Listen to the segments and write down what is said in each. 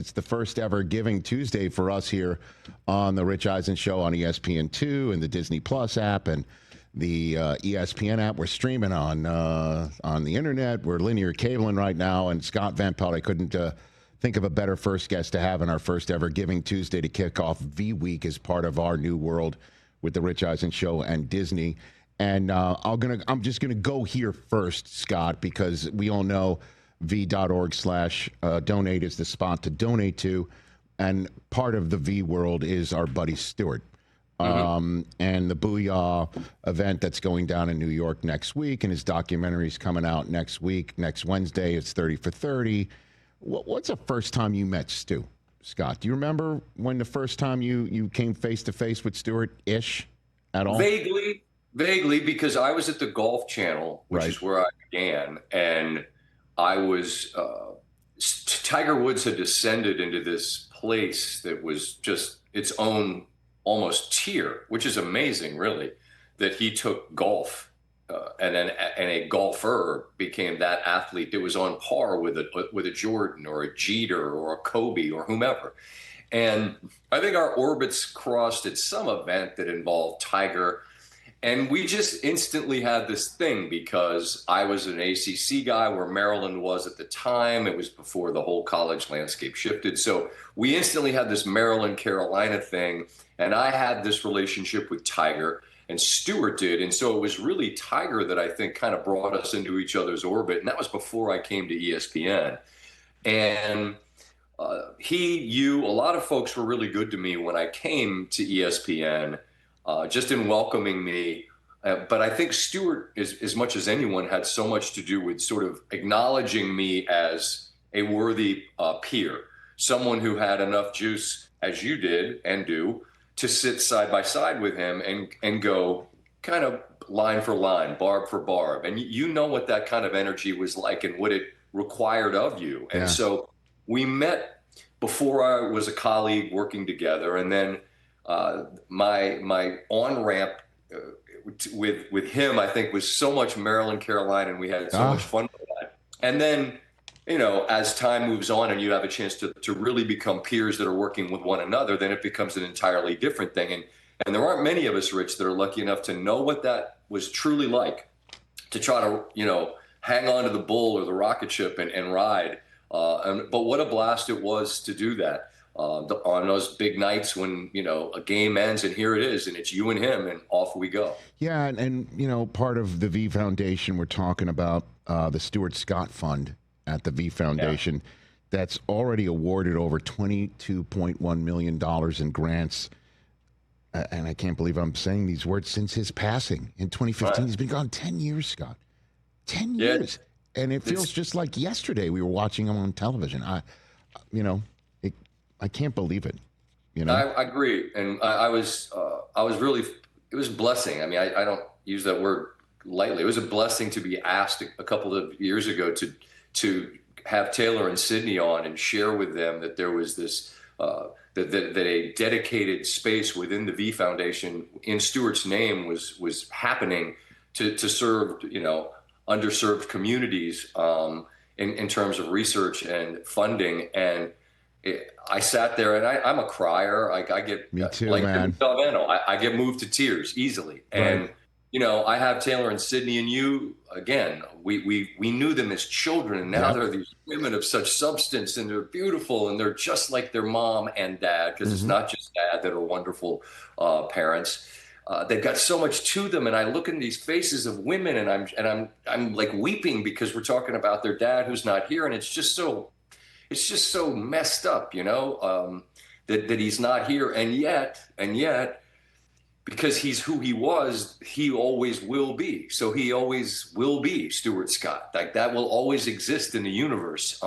It's the first ever Giving Tuesday for us here on the Rich Eisen Show on ESPN2 and the Disney Plus app and the ESPN app. We're streaming on the internet. We're linear cabling right now. And Scott Van Pelt, I couldn't think of a better first guest to have in our first ever Giving Tuesday to kick off V Week as part of our new world with the Rich Eisen Show and Disney. And I'm just gonna go here first, Scott, because we all know v.org/donate is the spot to donate to, and part of the V world is our buddy Stuart. And the Boo-Yah event that's going down in New York next week, and his documentary's coming out next week. Next Wednesday, it's 30 for 30. What's the first time you met Stu, Scott? Do you remember when the first time you came face-to-face with Stuart-ish at all? Vaguely, because I was at the Golf Channel, which is where I began, and I was Tiger Woods had descended into this place that was just its own almost tier, which is amazing, really, that he took golf and a golfer became that athlete that was on par with a Jordan or a Jeter or a Kobe or whomever. And I think our orbits crossed at some event that involved Tiger. And we just instantly had this thing because I was an ACC guy where Maryland was at the time. It was before the whole college landscape shifted. So we instantly had this Maryland-Carolina thing. And I had this relationship with Tiger, and Stuart did. And so it was really Tiger that I think kind of brought us into each other's orbit. And that was before I came to ESPN. And a lot of folks were really good to me when I came to ESPN. Just in welcoming me. But I think Stuart, as much as anyone, had so much to do with sort of acknowledging me as a worthy peer, someone who had enough juice, as you did and do, to sit side by side with him and go kind of line for line, barb for barb. And you know what that kind of energy was like and what it required of you. And so we met before I was a colleague working together, and then my on-ramp with him, I think, was so much Maryland, Carolina, and we had so much fun with that. And then, as time moves on and you have a chance to really become peers that are working with one another, then it becomes an entirely different thing. And there aren't many of us, Rich, that are lucky enough to know what that was truly like, to try to, hang on to the bull or the rocket ship and ride. But what a blast it was to do that. On those big nights when, a game ends and here it is and it's you and him and off we go. Yeah. And part of the V Foundation, we're talking about the Stuart Scott Fund at the V Foundation that's already awarded over $22.1 million in grants. And I can't believe I'm saying these words, since his passing in 2015. He's been gone 10 years, Scott. 10 years. And it feels just like yesterday we were watching him on television. I can't believe it. I agree, and I was really. It was a blessing. I mean, I don't use that word lightly. It was a blessing to be asked a couple of years ago to have Taylor and Sydney on and share with them that there was this that a dedicated space within the V Foundation in Stuart's name was happening to serve underserved communities in terms of research and funding. And I sat there and I'm a crier. I get me too, like man. I get moved to tears easily. And I have Taylor and Sydney and you again. We knew them as children, and now they're these women of such substance, and they're beautiful, and they're just like their mom and dad, because it's not just dad that are wonderful parents. They've got so much to them, and I look in these faces of women, and I'm like weeping because we're talking about their dad who's not here, and it's just so messed up, that he's not here. And yet, because he's who he was, he always will be. So he always will be Stuart Scott. Like, that will always exist in the universe,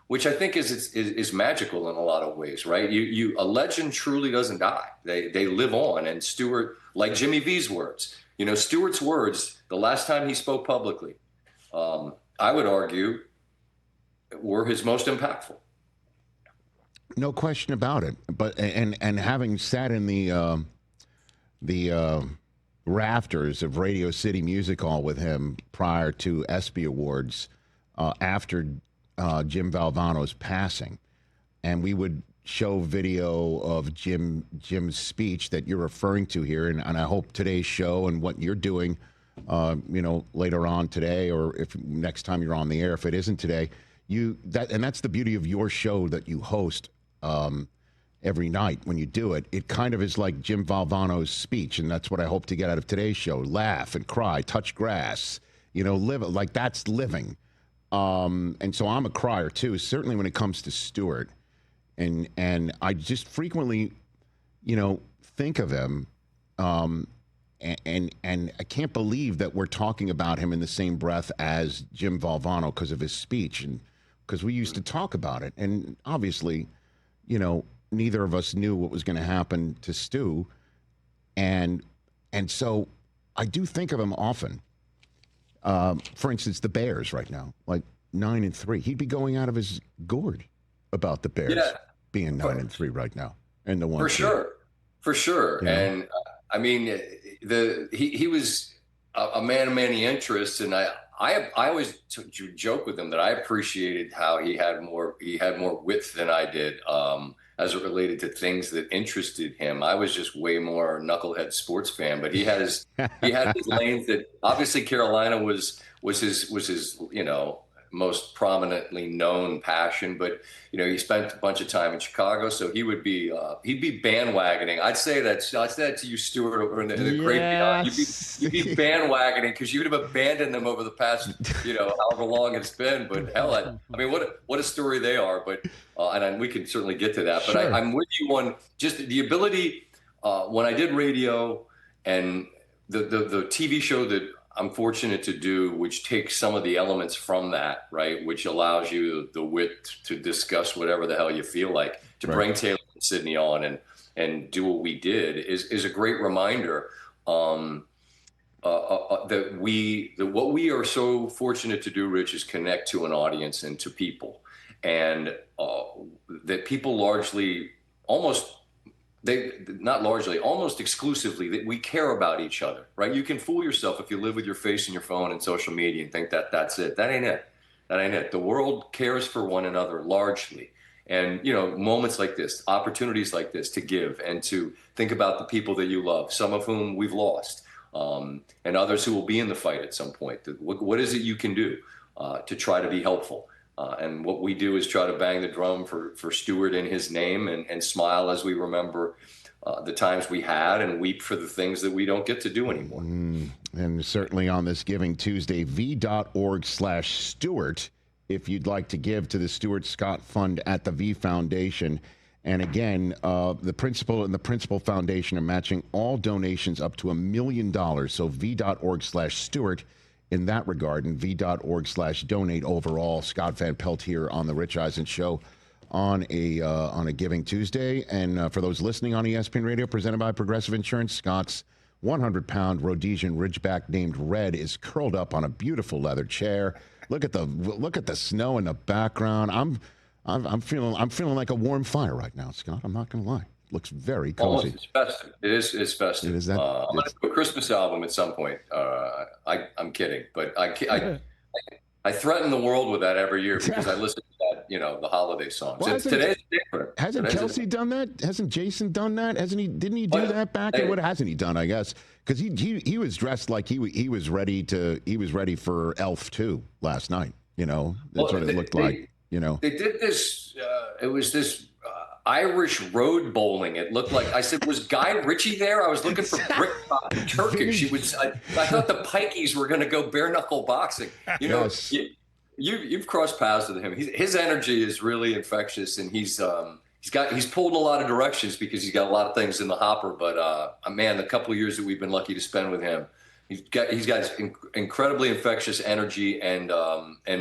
which I think is magical in a lot of ways, right? A legend truly doesn't die. They live on. And Stuart, like Jimmy V's words, Stuart's words, the last time he spoke publicly, I would argue, were his most impactful. No question about it. But and having sat in the rafters of Radio City Music Hall with him prior to ESPY Awards, after Jim Valvano's passing, and we would show video of Jim's speech that you're referring to here, and I hope today's show and what you're doing, later on today, or if next time you're on the air, if it isn't today, that's the beauty of your show that you host every night when you do it. It kind of is like Jim Valvano's speech, and that's what I hope to get out of today's show. Laugh and cry, touch grass, live like that's living. And so I'm a crier too, certainly when it comes to Stuart. And I just frequently, think of him, and I can't believe that we're talking about him in the same breath as Jim Valvano because of his speech, and because we used to talk about it. And obviously, neither of us knew what was going to happen to Stu, and so I do think of him often. For instance, the Bears right now, like 9-3, he'd be going out of his gourd about the Bears being 9-3 right now, and the one for sure. And I mean, he was a man of many interests, and I always joke with him that I appreciated how he had more width than I did, as it related to things that interested him. I was just way more knucklehead sports fan, but he had his lanes that obviously Carolina was his most prominently known passion, but he spent a bunch of time in Chicago, so he'd be bandwagoning. I'd say that to you, Stuart, over in the great beyond. You'd be bandwagoning because you would have abandoned them over the past however long it's been. But hell, I mean, what a story they are. But and we can certainly get to that. But sure. I'm with you on just the ability. When I did radio and the TV show that I'm fortunate to do, which takes some of the elements from that, right, which allows you the wit to discuss whatever the hell you feel like, to bring Taylor and Sydney on and do what we did is a great reminder that what we are so fortunate to do, Rich, is connect to an audience and to people, and that people almost exclusively, that we care about each other, right? You can fool yourself if you live with your face in your phone and social media and think that that's it. That ain't it. The world cares for one another largely. And, moments like this, opportunities like this to give and to think about the people that you love, some of whom we've lost, and others who will be in the fight at some point. What is it you can do to try to be helpful? And what we do is try to bang the drum for Stuart in his name and smile as we remember the times we had and weep for the things that we don't get to do anymore. And certainly on this Giving Tuesday, v.org/Stuart, if you'd like to give to the Stuart Scott Fund at the V Foundation. And again, the principal and the Principal Foundation are matching all donations up to $1 million. So v.org/Stuart. In that regard, and v.org/donate overall. Scott Van Pelt here on the Rich Eisen Show on a Giving Tuesday. And for those listening on ESPN Radio, presented by Progressive Insurance, Scott's 100-pound Rhodesian Ridgeback named Red is curled up on a beautiful leather chair. Look at the snow in the background. I'm feeling like a warm fire right now, Scott. I'm not going to lie. Looks very cozy. Almost, it's festive. It's festive. It is that. I'm going to do a Christmas album at some point. I'm kidding, but I threaten the world with that every year because I listen to that, the holiday songs. Well, today's different. Hasn't Kelsey done that? Hasn't Jason done that? Hasn't he? Didn't he do that back? What hasn't he done? I guess because he was dressed like he was ready for Elf 2 last night. That's what it looked like. They did this. It was this. Irish road bowling. It looked like, I said, was Guy Ritchie there? I was looking for Bricktop Turkish. I thought the Pikeys were going to go bare knuckle boxing. Yes. You've crossed paths with him. His energy is really infectious, and he's pulled in a lot of directions because he's got a lot of things in the hopper. But man, the couple of years that we've been lucky to spend with him, he's got incredibly infectious energy and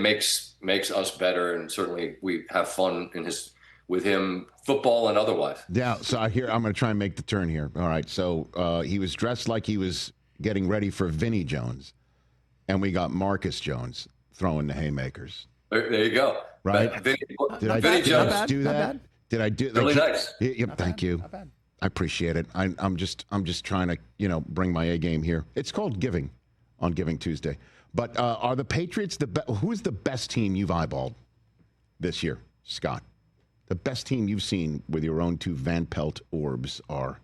makes us better. And certainly we have fun with him, football and otherwise. Yeah, so I'm going to try and make the turn here. All right, so he was dressed like he was getting ready for Vinnie Jones, and we got Marcus Jones throwing the haymakers. There you go. Right? Vinnie Jones do that? Did I do? Really nice. Yep, thank you. I appreciate it. I'm just trying to bring my A game here. It's called Giving on Giving Tuesday. But are the Patriots who's the best team you've eyeballed this year, Scott? the best team you've seen with your own two Van Pelt orbs are?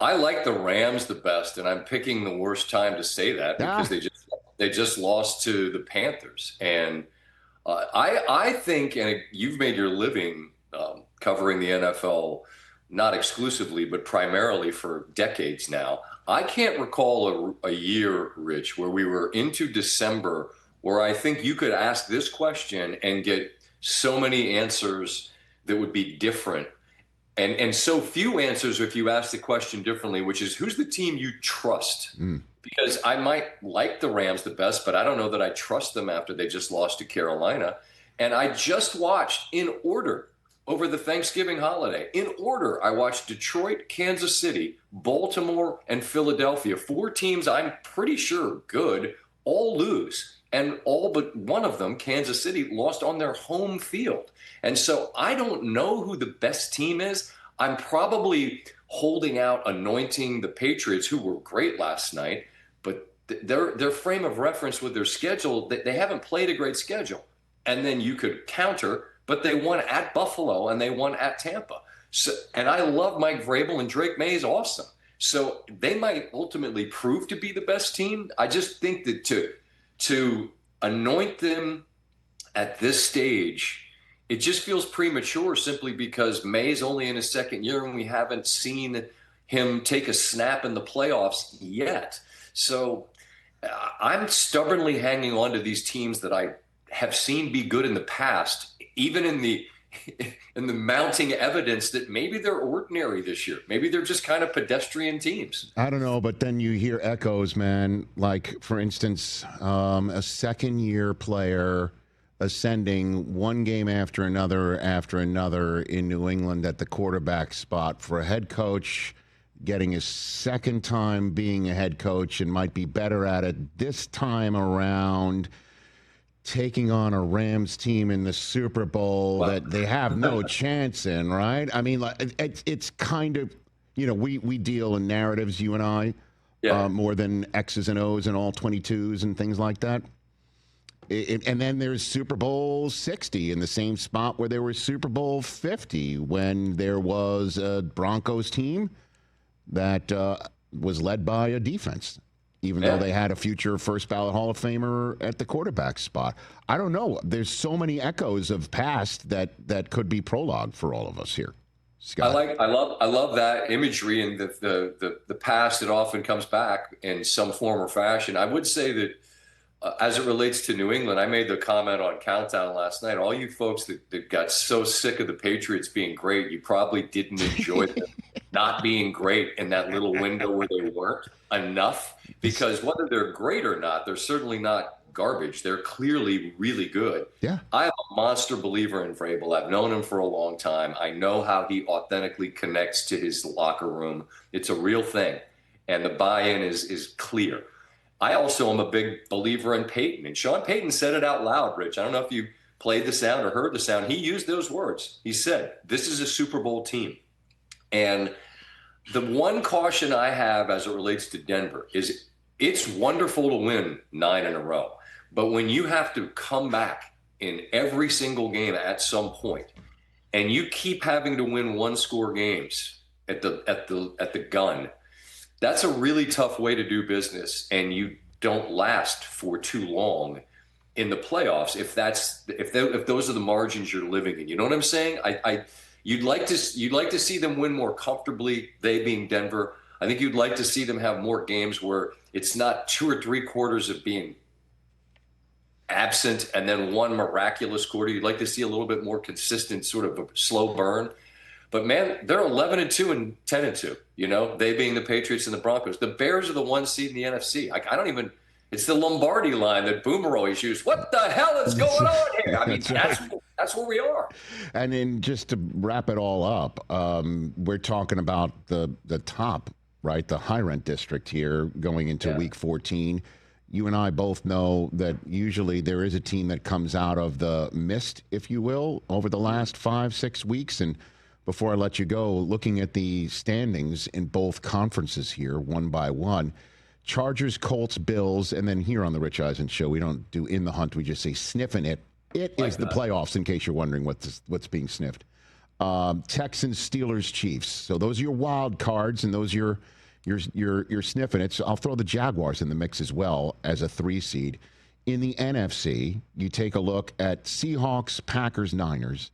I like the Rams the best, and I'm picking the worst time to say that because they just lost to the Panthers. And I think, and you've made your living covering the NFL, not exclusively, but primarily for decades now. I can't recall a year, Rich, where we were into December where I think you could ask this question and get so many answers that would be different. And so few answers if you ask the question differently, which is, who's the team you trust? Because I might like the Rams the best, but I don't know that I trust them after they just lost to Carolina. And I just watched in order over the Thanksgiving holiday. In order, I watched Detroit, Kansas City, Baltimore, and Philadelphia. 4 teams I'm pretty sure good, all lose. And all but one of them, Kansas City, lost on their home field. And so I don't know who the best team is. I'm probably holding out, anointing the Patriots, who were great last night, but their frame of reference with their schedule, they haven't played a great schedule. And then you could counter, but they won at Buffalo and they won at Tampa. So, and I love Mike Vrabel, and Drake May is awesome. So they might ultimately prove to be the best team. I just think that to anoint them at this stage, it just feels premature simply because May's only in his second year and we haven't seen him take a snap in the playoffs yet. So I'm stubbornly hanging on to these teams that I have seen be good in the past, even in the mounting evidence that maybe they're ordinary this year. Maybe they're just kind of pedestrian teams. I don't know, but then you hear echoes, man. Like, for instance, a second-year player ascending one game after another in New England at the quarterback spot for a head coach, getting his second time being a head coach and might be better at it this time around, taking on a Rams team in the Super Bowl that they have no chance in, right? I mean, it's kind of, we deal in narratives, you and I, more than X's and O's and all 22s and things like that. And then there's Super Bowl 60 in the same spot where there was Super Bowl 50 when there was a Broncos team that was led by a defense, even though they had a future first ballot Hall of Famer at the quarterback spot. I don't know. There's so many echoes of past that could be prologue for all of us here. Scott. I love that imagery, and the past, it often comes back in some form or fashion. I would say that as it relates to New England, I made the comment on Countdown last night. All you folks that got so sick of the Patriots being great, you probably didn't enjoy them not being great in that little window where they weren't enough. Because whether they're great or not, they're certainly not garbage. They're clearly really good. Yeah. I am a monster believer in Vrabel. I've known him for a long time. I know how he authentically connects to his locker room. It's a real thing. And the buy-in is clear. I also am a big believer in Peyton. And Sean Payton said it out loud, Rich. I don't know if you played the sound or heard the sound. He used those words. He said, this is a Super Bowl team. And the one caution I have as it relates to Denver is it's wonderful to win 9 in a row. But when you have to come back in every single game at some point, and you keep having to win one-score games at the gun, that's a really tough way to do business, and you don't last for too long in the playoffs if those are the margins you're living in. You know what I'm saying? You'd like to see them win more comfortably, they being Denver. I think you'd like to see them have more games where it's not 2 or 3 quarters of being absent and then one miraculous quarter. You'd like to see a little bit more consistent sort of a slow burn. But man, they're 11-2 and 10-2. They being the Patriots and the Broncos. The Bears are the 1 seed in the NFC. It's the Lombardi line that Boomer always used. What the hell is going on here? I mean, that's where we are. And then just to wrap it all up, we're talking about the top, right? The high rent district here going into week 14. You and I both know that usually there is a team that comes out of the mist, if you will, over the last 5-6 weeks. And before I let you go, looking at the standings in both conferences here, one by one, Chargers, Colts, Bills, and then here on the Rich Eisen Show, we don't do in the hunt, we just say sniffing it. It is the playoffs, in case you're wondering what's being sniffed. Texans, Steelers, Chiefs. So those are your wild cards, and those are your sniffing it. So I'll throw the Jaguars in the mix as well as a 3 seed. In the NFC, you take a look at Seahawks, Packers, Niners,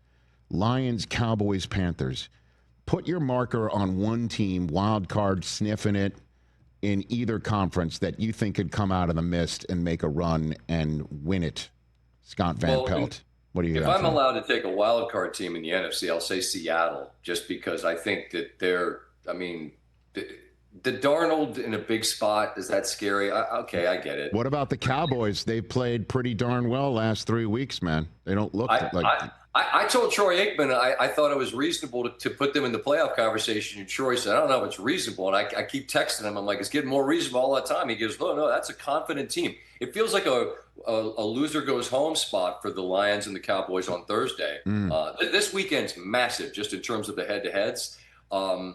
Lions, Cowboys, Panthers. Put your marker on one team, wild card, sniffing it in either conference that you think could come out of the mist and make a run and win it. Scott Van Pelt. What do you got? If I'm allowed to take a wild card team in the NFC, I'll say Seattle, just because I think that the Darnold in a big spot, is that scary? Okay, I get it. What about the Cowboys? They've played pretty darn well last 3 weeks, man. They don't look like... I told Troy Aikman I thought it was reasonable to put them in the playoff conversation, and Troy said, I don't know if it's reasonable. And I keep texting him. I'm like, it's getting more reasonable all the time. He goes, no, that's a confident team. It feels like a loser goes home spot for the Lions and the Cowboys on Thursday. This weekend's massive just in terms of the head-to-heads. I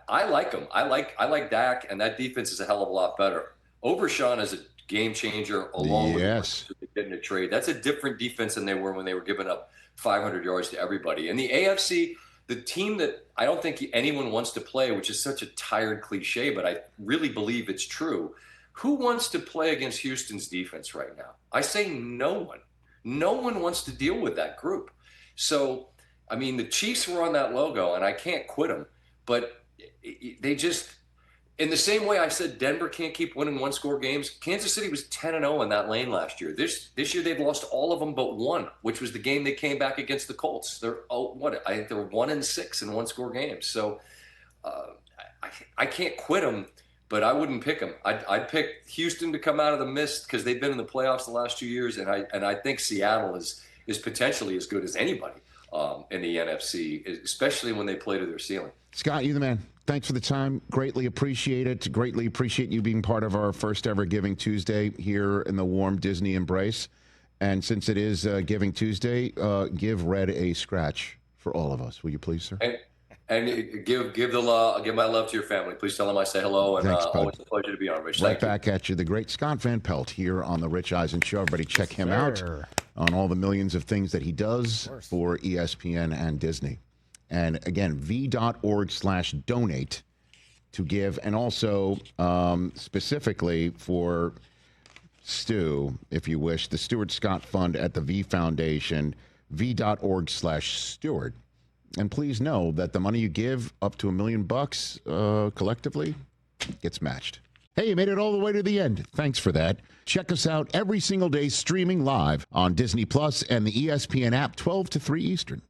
like them. I like Dak, and that defense is a hell of a lot better. Overshawn is a game changer along with getting a trade. That's a different defense than they were when they were giving up 500 yards to everybody. And the AFC, the team that I don't think anyone wants to play, which is such a tired cliche, but I really believe it's true. Who wants to play against Houston's defense right now? I say no one. No one wants to deal with that group. So, I mean, the Chiefs were on that logo, and I can't quit them. But they just, in the same way I said Denver can't keep winning one-score games, Kansas City was 10-0 in that lane last year. This year they've lost all of them but one, which was the game they came back against the Colts. They're 1-6 in one-score games. So I can't quit them, but I wouldn't pick them. I'd pick Houston to come out of the mist because they've been in the playoffs the last 2 years, and I think Seattle is potentially as good as anybody in the NFC, especially when they play to their ceiling. Scott, you the man. Thanks for the time. Greatly appreciate it. Greatly appreciate you being part of our first ever Giving Tuesday here in the warm Disney embrace. And since it is Giving Tuesday, give Red a scratch for all of us. Will you please, sir? And give my love to your family. Please tell them I say hello, and thanks, always a pleasure to be on, Rich. Right back at you. The great Scott Van Pelt here on the Rich Eisen Show. Everybody check him out on all the millions of things that he does for ESPN and Disney. And again, v.org/donate to give. And also specifically for Stu, if you wish, the Stuart Scott Fund at the V Foundation, v.org/Stuart. And please know that the money you give, up to $1 million collectively, gets matched. Hey, you made it all the way to the end. Thanks for that. Check us out every single day streaming live on Disney Plus and the ESPN app, 12 to 3 Eastern.